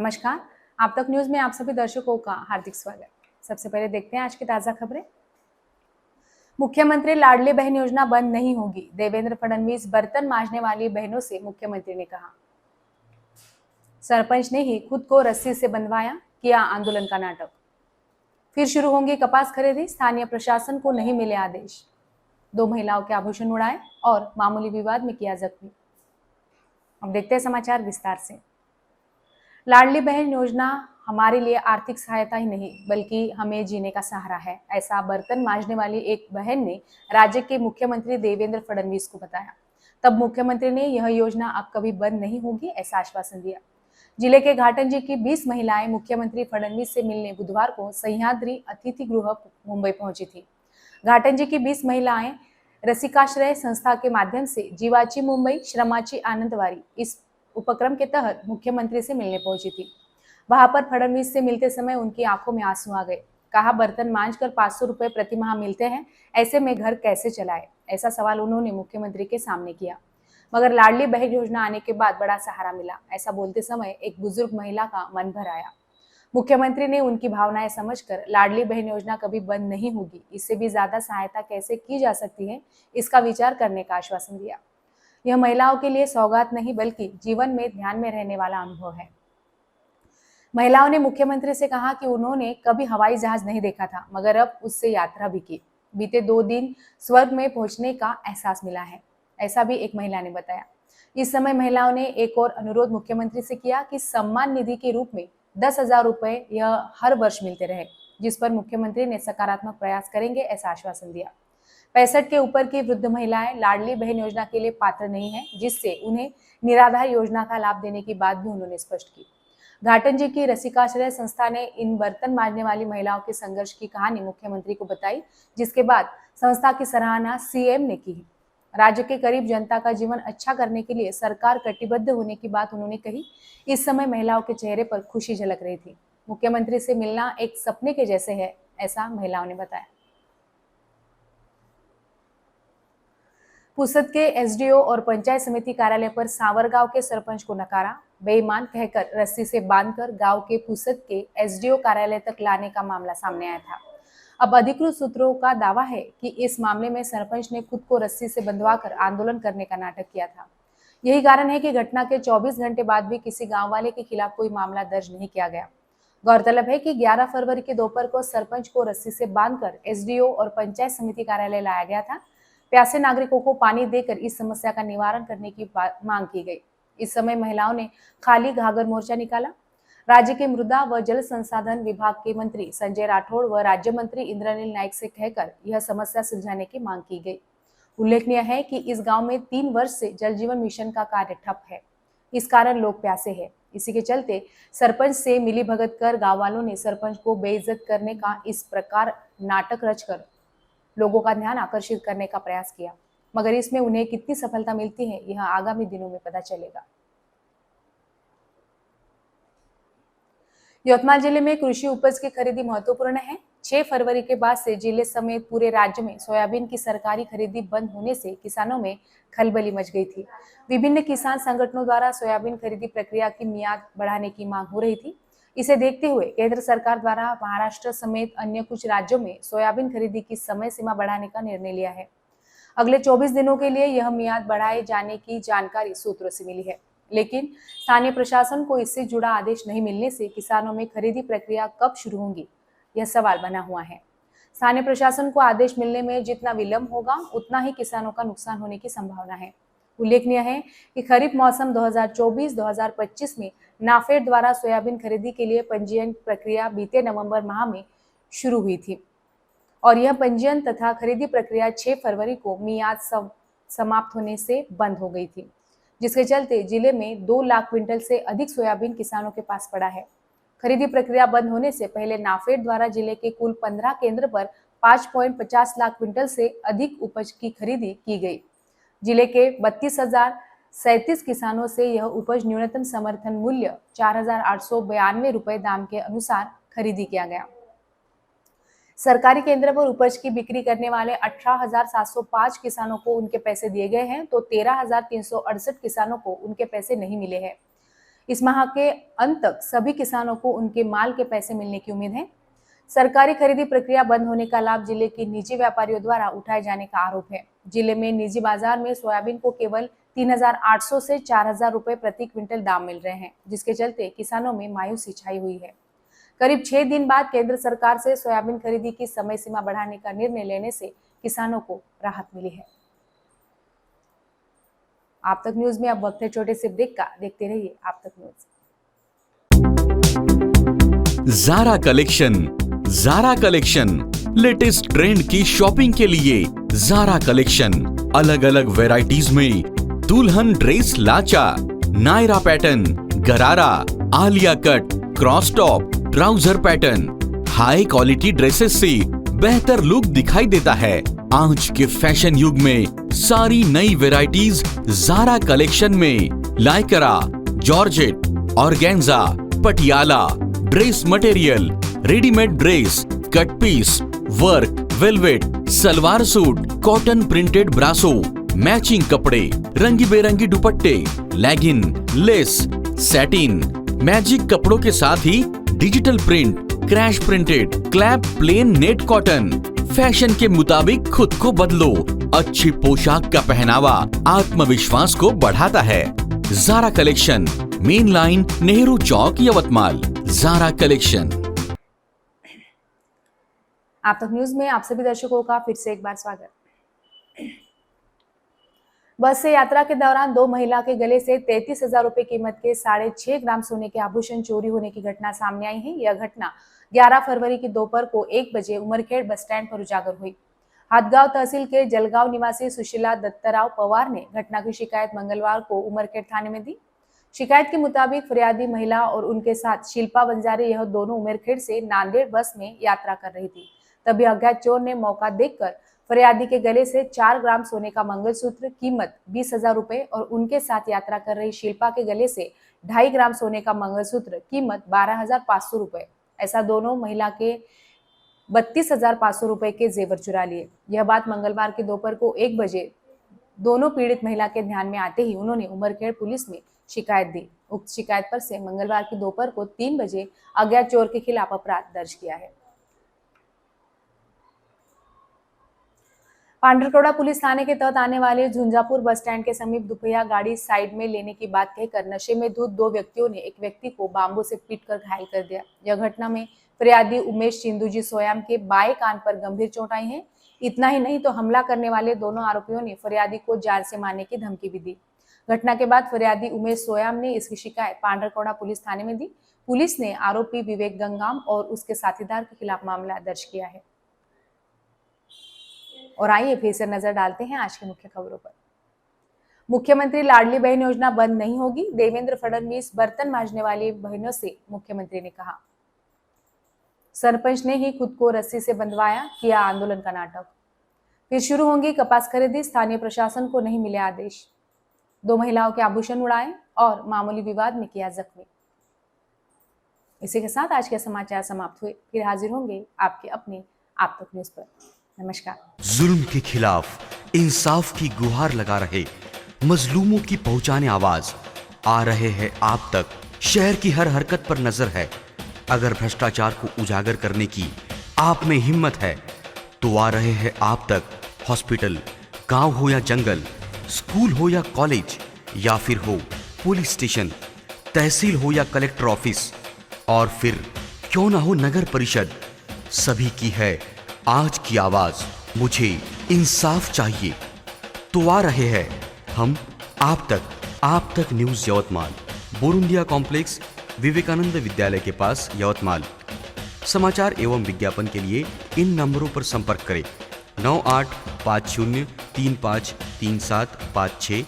नमस्कार। आप तक न्यूज में आप सभी दर्शकों का हार्दिक स्वागत। सबसे पहले देखते हैं आज की ताजा खबरें। मुख्यमंत्री लाडली बहन योजना बंद नहीं होगी, देवेंद्र फडणवीस बर्तन मांजने वाली बहनों से मुख्यमंत्री ने कहा। सरपंच ने ही खुद को रस्सी से बंधवाया, किया आंदोलन का नाटक। फिर शुरू होंगी कपास खरीदी, स्थानीय प्रशासन को नहीं मिले आदेश। 2 महिलाओं के आभूषण उड़ाए और मामूली विवाद में किया जख्मी। अब देखते हैं समाचार विस्तार से। लाडली बहन योजना हमारे लिए आर्थिक सहायता ही नहीं बल्कि हमें जीने का सहारा है, ऐसा बर्तन मांजने वाली एक बहन ने राज्य के मुख्यमंत्री देवेंद्र फडणवीस को बताया। तब मुख्यमंत्री ने यह योजना अब कभी बंद नहीं होगी ऐसा आश्वासन दिया। जिले के घाटंजी की 20 महिलाएं मुख्यमंत्री फडणवीस से मिलने बुधवार को सह्याद्री अतिथि गृह मुंबई पहुंची थी। घाटंजी की 20 महिलाएं रसिकाश्रय संस्था के माध्यम से जीवाची मुंबई श्रमाची आनंदवारी इस उपक्रम के तहत मुख्यमंत्री से मिलने पहुंची थी। वहां पर फडणवीस से मिलते समय उनकी आंखों में आंसू आ गए। कहा, बर्तन मांजकर 500 रुपए प्रति माह मिलते हैं, ऐसे में घर कैसे चलाए, ऐसा सवाल उन्होंने मुख्यमंत्री के सामने किया। मगर लाडली बहन योजना आने के बाद बड़ा सहारा मिला, ऐसा बोलते समय एक बुजुर्ग महिला का मन भर आया। मुख्यमंत्री ने उनकी भावनाएं समझकर लाडली बहन योजना कभी बंद नहीं होगी, इससे भी ज्यादा सहायता कैसे की जा सकती है, इसका विचार करने का आश्वासन दिया। यह महिलाओं के लिए सौगात नहीं बल्कि जीवन में ध्यान में रहने वाला अनुभव है। महिलाओं ने मुख्यमंत्री से कहा कि उन्होंने कभी हवाई जहाज नहीं देखा था, मगर अब उससे यात्रा भी की। बीते 2 दिन स्वर्ग में पहुंचने का एहसास मिला है, ऐसा भी एक महिला ने बताया। इस समय महिलाओं ने एक और अनुरोध मुख्यमंत्री से किया कि सम्मान निधि के रूप में 10,000 रुपए यह हर वर्ष मिलते रहे, जिस पर मुख्यमंत्री ने सकारात्मक प्रयास करेंगे ऐसा आश्वासन दिया। 65 के ऊपर की वृद्ध महिलाएं लाडली बहन योजना के लिए पात्र नहीं है, जिससे उन्हें निराधार योजना का लाभ देने की बात भी उन्होंने स्पष्ट की। घाटंजी की रसिकाश्रय संस्था ने इन बर्तन मांजने वाली महिलाओं के संघर्ष की कहानी मुख्यमंत्री को बताई, जिसके बाद संस्था की सराहना सीएम ने की। राज्य के करीब जनता का जीवन अच्छा करने के लिए सरकार कटिबद्ध होने की बात उन्होंने कही। इस समय महिलाओं के चेहरे पर खुशी झलक रही थी। मुख्यमंत्री से मिलना एक सपने के जैसे है, ऐसा महिलाओं ने बताया। पुसद के एसडीओ और पंचायत समिति कार्यालय पर सांवर गांव के सरपंच को नकारा, बेईमान कहकर रस्सी से बांधकर गांव के पुसद के एसडीओ कार्यालय तक लाने का मामला सामने आया था। अब अधिकृत सूत्रों का दावा है कि इस मामले में सरपंच ने खुद को रस्सी से बंधवाकर आंदोलन करने का नाटक किया था। यही कारण है कि घटना के 24 घंटे बाद भी किसी गाँव वाले के खिलाफ कोई मामला दर्ज नहीं किया गया। गौरतलब है कि 11 फरवरी के दोपहर को सरपंच को रस्सी से बांधकर एसडीओ और पंचायत समिति कार्यालय लाया गया था। प्यासे नागरिकों को पानी देकर इस समस्या का निवारण करने की मांग की गई। इस समय महिलाओं ने खाली घाघर मोर्चा निकाला। राज्य के मृदा व जल संसाधन विभाग के मंत्री संजय राठौड़ व राज्य मंत्री इंद्रनील नाइक से कहकर यह समस्या सुलझाने की मांग की गई। उल्लेखनीय है कि इस गांव में 3 वर्ष से जल जीवन मिशन का कार्य ठप है। इस कारण लोग प्यासे हैं। इसी के चलते सरपंच से मिलीभगत कर गांव वालों ने सरपंच को बेइज्जत करने का इस प्रकार नाटक रचकर लोगों का ध्यान आकर्षित करने का प्रयास किया, मगर इसमें उन्हें कितनी सफलता मिलती है यह आगामी दिनों में पता चलेगा। यवतमाल जिले में कृषि उपज की खरीदी महत्वपूर्ण है। 6 फरवरी के बाद से जिले समेत पूरे राज्य में सोयाबीन की सरकारी खरीदी बंद होने से किसानों में खलबली मच गई थी। विभिन्न किसान संगठनों द्वारा सोयाबीन खरीदी प्रक्रिया की मियाद बढ़ाने की मांग हो रही थी। इसे देखते हुए केंद्र सरकार द्वारा महाराष्ट्र समेत अन्य कुछ राज्यों में सोयाबीन खरीदी की समय सीमा बढ़ाने का निर्णय लिया है। अगले 24 दिनों के लिए यह मियाद बढ़ाए जाने की जानकारी सूत्रों से मिली है, लेकिन स्थानीय प्रशासन को इससे जुड़ा आदेश नहीं मिलने से किसानों में खरीदी प्रक्रिया कब शुरू होगी, यह सवाल बना हुआ है। स्थानीय प्रशासन को आदेश मिलने में जितना विलंब होगा, उतना ही किसानों का नुकसान होने की संभावना है। उल्लेखनीय है कि खरीफ मौसम 2024-2025 में नाफेड द्वारा सोयाबीन खरीदी के लिए पंजीयन प्रक्रिया बीते नवंबर माह में शुरू हुई थी और यह पंजीयन तथा खरीदी प्रक्रिया 6 फरवरी को मियाद समाप्त होने से बंद हो गई थी, जिसके चलते जिले में 2 लाख क्विंटल से अधिक सोयाबीन किसानों के पास पड़ा है। खरीदी प्रक्रिया बंद होने से पहले नाफेड द्वारा जिले के कुल 15 केंद्र पर 5.50 लाख क्विंटल से अधिक उपज की खरीदी की गई। जिले के 32,037 किसानों से यह उपज न्यूनतम समर्थन मूल्य 4,892 रुपए दाम के अनुसार खरीदी किया गया। सरकारी केंद्र पर उपज की बिक्री करने वाले 18,705 किसानों को उनके पैसे दिए गए हैं, तो 13,368 किसानों को उनके पैसे नहीं मिले हैं। इस माह के अंत तक सभी किसानों को उनके माल के पैसे मिलने की उम्मीद है। सरकारी खरीदी प्रक्रिया बंद होने का लाभ जिले के निजी व्यापारियों द्वारा उठाए जाने का आरोप है। जिले में निजी बाजार में सोयाबीन को केवल 3,800 से 4,000 रुपए प्रति क्विंटल दाम मिल रहे हैं, जिसके चलते किसानों में मायूसी छाई हुई है। करीब 6 दिन बाद केंद्र सरकार से सोयाबीन खरीदी की समय सीमा बढ़ाने का निर्णय लेने से किसानों को राहत मिली है। आप तक न्यूज में अब वक्त है छोटे से ब्रेक का। देखते रहिए आप तक news. Zara collection latest trend की शॉपिंग के लिए ज़ारा कलेक्शन अलग अलग वैरायटीज में दुल्हन ड्रेस लाचा, नायरा पैटर्न, गरारा, Alia cut, cross top, trouser pattern, high quality dresses से बेहतर लुक दिखाई देता है। आज के फैशन युग में सारी नई वैरायटीज ज़ारा कलेक्शन में lycra, georgette, organza, Patiala, dress material, readymade dress, cut piece, work, velvet, salwar suit, cotton printed brasso, matching कपड़े, रंगी बेरंगी दुपट्टे, लेगिन, लेस, सैटिन, मैजिक कपड़ों के साथ ही digital print, crash printed, clap plain net cotton. Fashion के मुताबिक खुद को बदलो। अच्छी पोशाक का पहनावा आत्मविश्वास को बढ़ाता है। Zara collection, main line, Nehru Chowk, Yavatmal. Zara collection. आप तक न्यूज में आप सभी दर्शकों का फिर से एक बार स्वागत। बस से यात्रा के दौरान 2 महिला के गले से 33,000 रुपए कीमत के 6.5 ग्राम सोने के आभूषण चोरी होने की घटना सामने आई है। यह घटना 11 फरवरी की दोपहर को 1 बजे उमरखेड़ बस स्टैंड पर उजागर हुई। हाथगांव तहसील के जलगांव निवासी सुशीला दत्तराव पवार ने घटना की शिकायत मंगलवार को उमरखेड़ थाने में दी। शिकायत के मुताबिक फरियादी महिला और उनके साथ शिल्पा बंजारे यह दोनों उमरखेड़ से नांदेड़ बस में यात्रा कर रही थी। तभी अज्ञात चोर ने मौका देखकर फरियादी के गले से 4 ग्राम सोने का मंगलसूत्र कीमत 20,000 रुपए और उनके साथ यात्रा कर रही शिल्पा के गले से 2.5 ग्राम सोने का मंगलसूत्र कीमत 12,500 रुपए, ऐसा दोनों महिला के 32,500 रुपए के जेवर चुरा लिए। यह बात मंगलवार की दोपहर को 1 बजे दोनों पीड़ित महिला के ध्यान में आते ही उन्होंने उमरखेड़ पुलिस में शिकायत दी। उक्त शिकायत पर से मंगलवार की दोपहर को 3 बजे अज्ञात चोर के खिलाफ अपराध दर्ज किया है। पांडरकौड़ा पुलिस थाने के तहत आने वाले झुंझापुर बस स्टैंड के समीप दुपहिया गाड़ी साइड में लेने की बात कहकर नशे में धुत 2 व्यक्तियों ने एक व्यक्ति को बांबू से पीटकर घायल कर दिया। यह घटना में फरियादी उमेश चिंदूजी सोयाम के बाएं कान पर गंभीर चोट आई है। इतना ही नहीं तो हमला करने वाले दोनों आरोपियों ने फरियादी को जान से मारने की धमकी भी दी। घटना के बाद फरियादी उमेश सोयाम ने इसकी शिकायत पांडरकौड़ा पुलिस थाने में दी। पुलिस ने आरोपी विवेक गंगाम और उसके साथीदार के खिलाफ मामला दर्ज किया है। और आइए फिर से नजर डालते हैं आज की मुख्य खबरों पर। मुख्यमंत्री लाडली बहन योजना बंद नहीं होगी, देवेंद्र फडणवीस बर्तन मांजने वाली बहनों से मुख्यमंत्री ने कहा। सरपंच ने ही खुद को रस्सी से बंधवाया, किया आंदोलन का नाटक। फिर शुरू होंगी कपास खरीदी, स्थानीय प्रशासन को नहीं मिले आदेश। 2 महिलाओं के आभूषण उड़ाए और मामूली विवाद में किया जख्मी। इसी के साथ आज के समाचार समाप्त हुए। फिर हाजिर होंगे आपके अपने आप तक न्यूज पर। नमस्कार। जुल्म के खिलाफ इंसाफ की गुहार लगा रहे मजलूमों की पहुंचाने आवाज आ रहे हैं आप तक। शहर की हर हरकत पर नजर है। अगर भ्रष्टाचार को उजागर करने की आप में हिम्मत है तो आ रहे हैं आप तक। हॉस्पिटल, गांव हो या जंगल, स्कूल हो या कॉलेज, या फिर हो पुलिस स्टेशन, तहसील हो या कलेक्टर ऑफिस, और फिर क्यों ना हो नगर परिषद, सभी की है आज की आवाज। मुझे इंसाफ चाहिए तो आ रहे हैं हम आप तक न्यूज यवतमाल, बोरुंडिया कॉम्प्लेक्स, विवेकानंद विद्यालय के पास, यवतमाल। समाचार एवं विज्ञापन के लिए इन नंबरों पर संपर्क करें। 9850353756